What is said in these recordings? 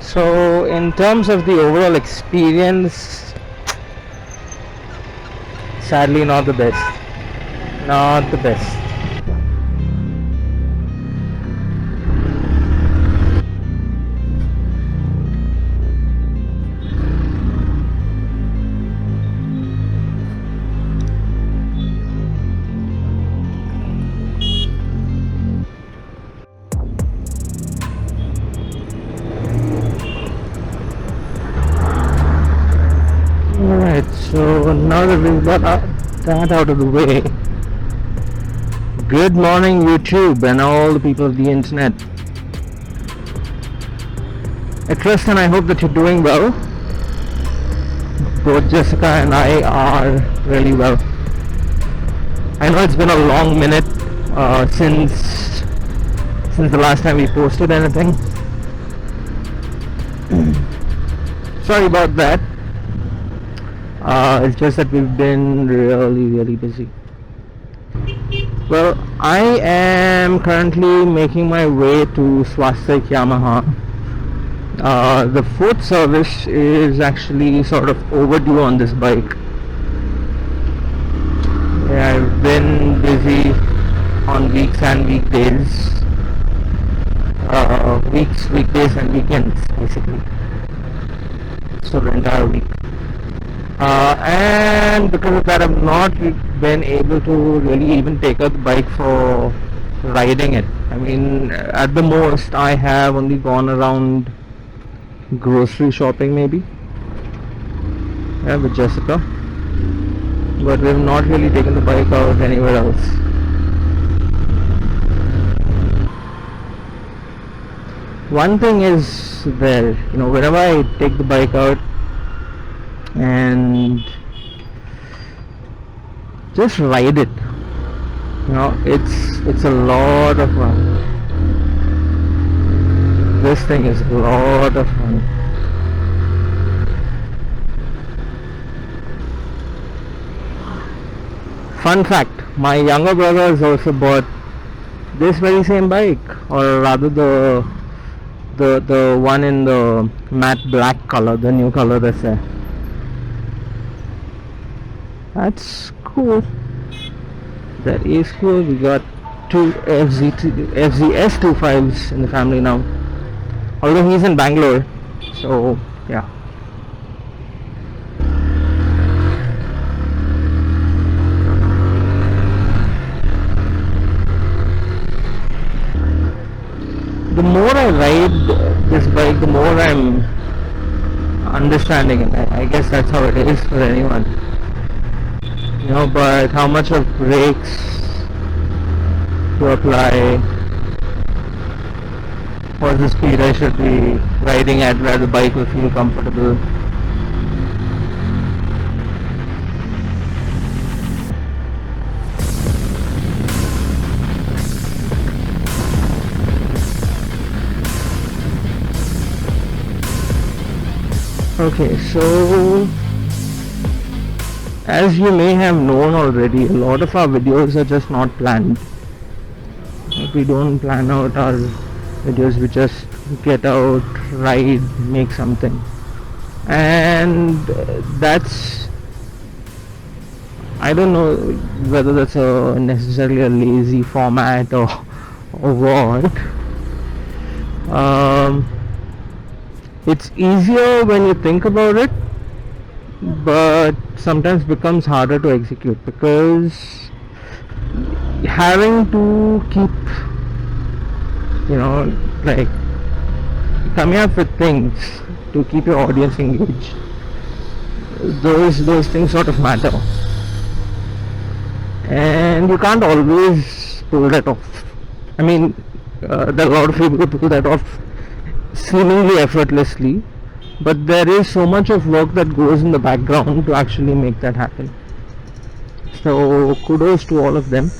So in terms of the overall experience, sadly not the best. Not the best. Alright, so now that we've got that out of the way, good morning YouTube and all the people of the internet. I trust and I hope that you're doing well. Both Jessica and I are really well. I know it's been a long minute since the last time we posted anything. Sorry about that. It's just that we've been really busy. Well, I am currently making my way to Swastik Yamaha. The fourth service is actually sort of overdue on this bike. Yeah, I've been busy on weeks and weekdays. Weekdays and weekends basically. So the entire week. And because of that, I've not been able to really even take out the bike for riding it. I mean, at the most I have only gone around grocery shopping maybe, yeah, with Jessica, but we've not really taken the bike out anywhere else. One thing is there, you know, whenever I take the bike out and just ride it, you know, it's a lot of fun. This thing is a lot of fun. Fun fact, my younger brother has also bought this very same bike, or rather the one in the matte black color, the new color that's there. That's cool. That is cool. We got two FZS25s in the family now. Although he's in Bangalore, so yeah. The more I ride this bike, the more I'm understanding it. I guess that's how it is for anyone. You know, but how much of brakes to apply, what's the speed I should be riding at where the bike will feel comfortable. Okay, so as you may have known already, a lot of our videos are just not planned. We don't plan out our videos, we just get out, ride, make something. And that's, I don't know whether that's necessarily a lazy format or what. It's easier when you think about it, but sometimes becomes harder to execute because having to keep, you know, like coming up with things to keep your audience engaged, those things sort of matter, and you can't always pull that off. I mean, there are a lot of people who pull that off seemingly effortlessly, but there is so much of work that goes in the background to actually make that happen. So kudos to all of them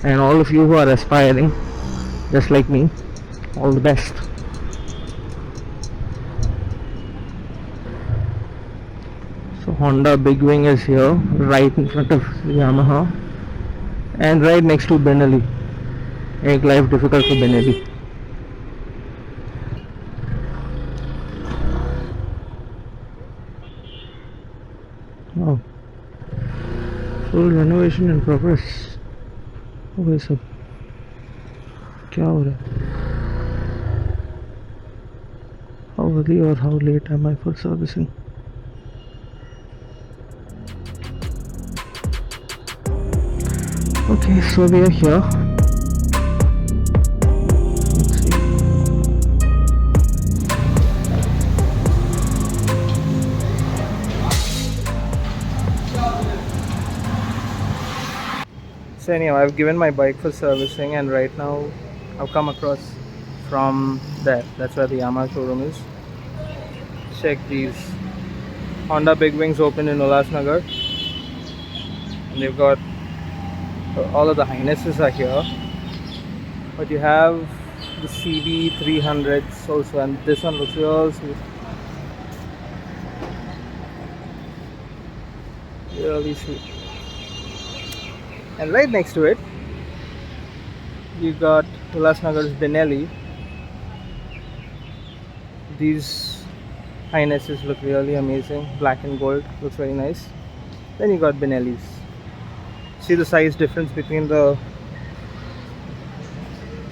and all of you who are aspiring just like me. All the best. So Honda Big Wing is here right in front of Yamaha and right next to Benelli. Make life difficult for Benelli. Wow, full renovation in progress. Okay, so क्या हो रहा है? How early or how late am I for servicing? Okay, so we are here. Let's see. So anyhow, I've given my bike for servicing, and right now I've come across from there. That's where the Yamaha showroom is. Check these. Honda Big Wings open in Ulhasnagar, and they've got all of the Highnesses are here. But you have the CB300s also, and this one looks really sweet. Really sweet. And right next to it, you got Ulhasnagar's Benelli. These Highnesses look really amazing. Black and gold looks very nice. Then you got Benellis. See the size difference between the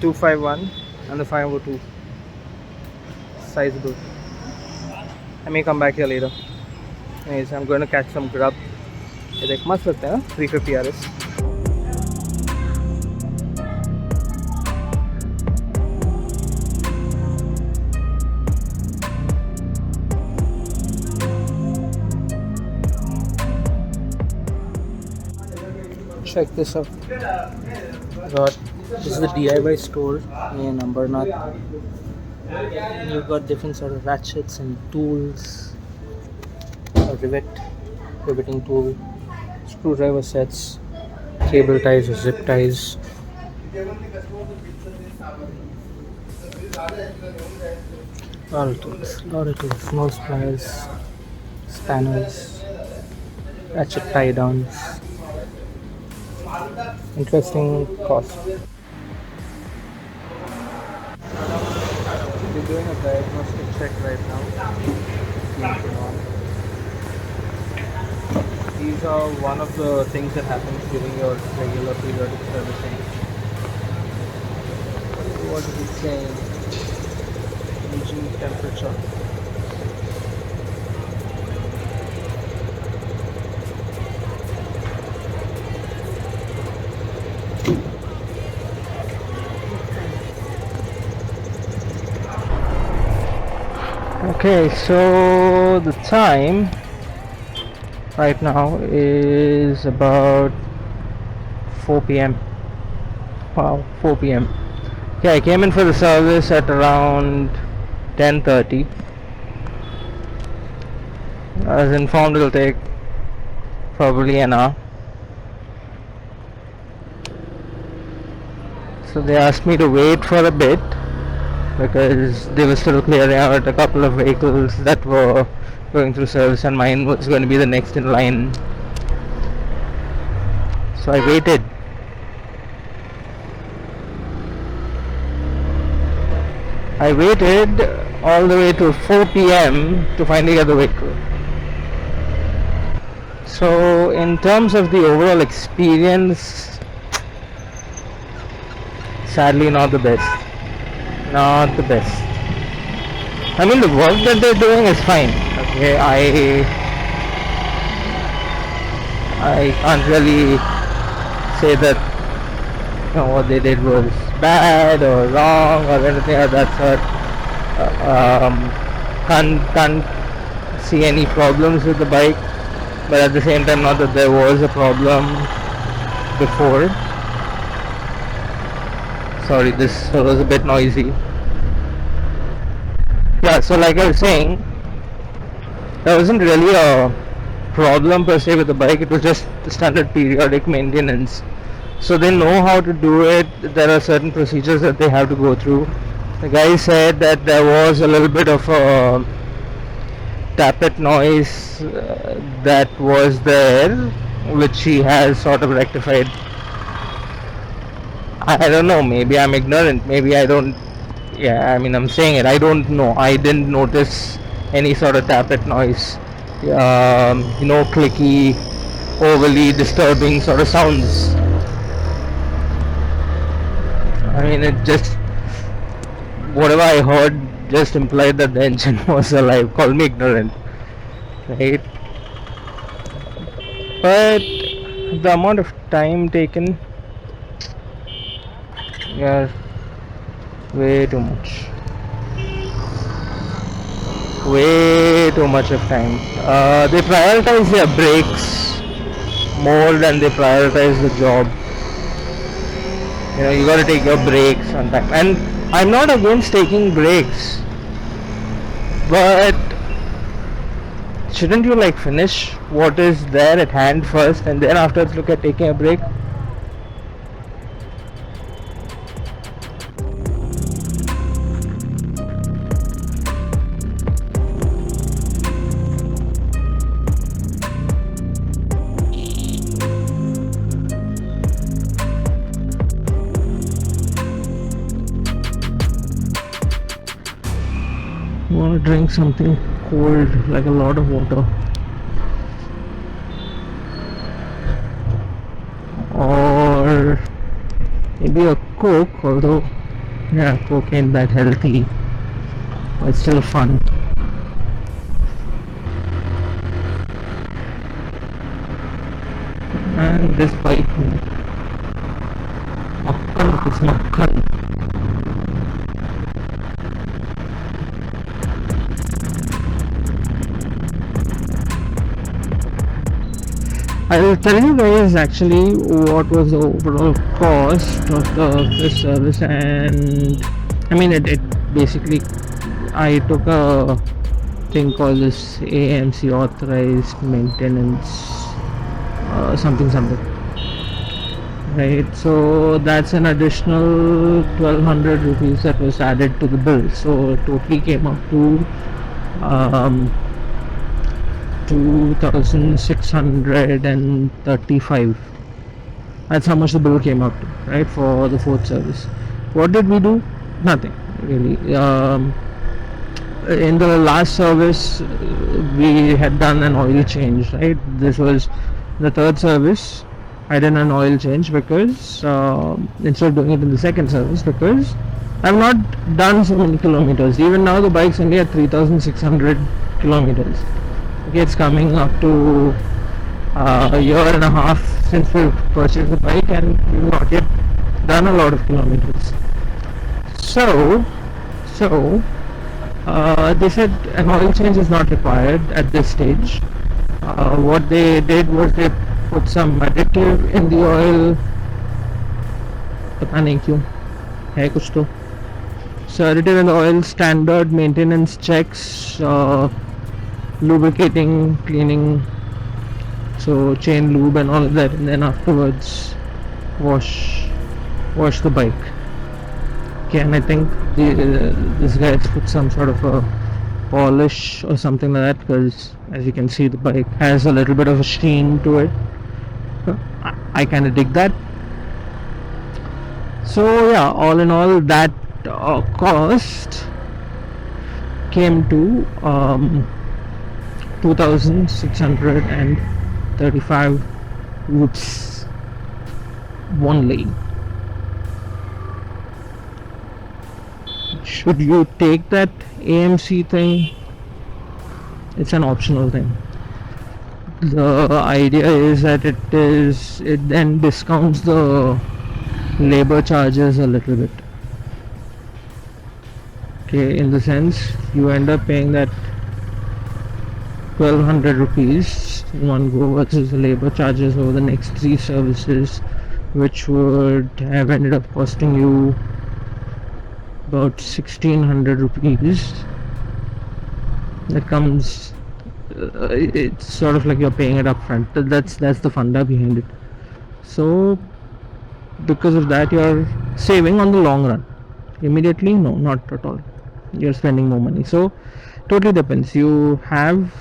251 and the 502. Sizable. I may come back here later. Anyways, I'm going to catch some grub. ये देख मस्त लगता है 350 RS. Check this out. Got this is the DIY store in Ambernath. You've got different sort of ratchets and tools, a riveting tool, screwdriver sets, cable ties or zip ties. Lot of tools, nose pliers, spanners, ratchet tie downs. Interesting cost. We're doing a diagnostic check right now. These are one of the things that happens during your regular periodic servicing. What is it saying? Engine temperature. Okay, so the time right now is about 4 p.m. Wow, 4 p.m. Okay, I came in for the service at around 10:30. I was informed it'll take probably an hour. So they asked me to wait for a bit because they were still clearing out a couple of vehicles that were going through service, and mine was going to be the next in line. So I waited. All the way to 4 p.m. to finally get the vehicle. So in terms of the overall experience, sadly not the best. Not the best. I mean, the work that they're doing is fine. Okay, I can't really say that what they did was bad or wrong or anything of that sort. Can't see any problems with the bike, but at the same time, not that there was a problem before. Sorry, this was a bit noisy. Yeah, so like I was saying, there wasn't really a problem per se with the bike. It was just the standard periodic maintenance. So they know how to do it. There are certain procedures that they have to go through. The guy said that there was a little bit of a tappet noise that was there, which he has sort of rectified. I don't know, maybe I'm ignorant, maybe I don't, yeah, I mean, I'm saying it, I don't know, I didn't notice any sort of tappet noise. clicky, overly disturbing sort of sounds. I mean, it just, whatever I heard just implied that the engine was alive. Call me ignorant, right? But the amount of time taken, yeah, way too much. Way too much of time. They prioritize their breaks more than they prioritize the job. You gotta take your breaks on time. And I'm not against taking breaks, but shouldn't you like finish what is there at hand first and then afterwards look at taking a break? You want to drink something cold, like a lot of water, or maybe a Coke, although yeah, Coke ain't that healthy, but it's still fun. And this bike, makkan, it's makkan. I'll tell you guys actually what was the overall cost of this service, and I mean it basically, I took a thing called this AMC authorized maintenance something, right? So that's an additional 1200 rupees that was added to the bill, so it totally came up to 2635. That's how much the bill came up to, right, for the fourth service. What did we do? Nothing really. In the last service, we had done an oil change, right? This was the third service. I did an oil change because instead of doing it in the second service, because I've not done so many kilometers. Even now the bike's only at 3600 kilometers. Okay, it's coming up to a year and a half since we purchased the bike, and we've not yet done a lot of kilometers. So they said an oil change is not required at this stage. What they did was they put some additive in the oil. पता नहीं क्यों है कुछ तो. So additive in the oil, standard maintenance checks, lubricating, cleaning, so chain lube and all of that, and then afterwards wash the bike. Okay, and I think this guy has put some sort of a polish or something like that, because as you can see the bike has a little bit of a sheen to it. I kind of dig that. So yeah, all in all that cost came to 2635 rupees only. Should you take that AMC thing? It's an optional thing. The idea is that it then discounts the labor charges a little bit. Okay, in the sense you end up paying that 1200 rupees in one go versus the labor charges over the next 3 services, which would have ended up costing you about 1600 rupees. That comes, it's sort of like you're paying it up front. That's the funda behind it. So because of that you're saving on the long run. Immediately, no, not at all. You're spending more money. So totally depends. You have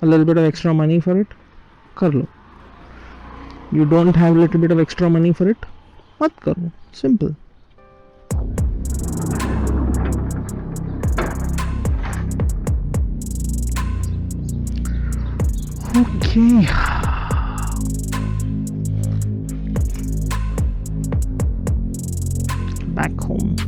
a little bit of extra money for it, kar lo. You don't have a little bit of extra money for it, mat karo. Simple. Okay. Back home.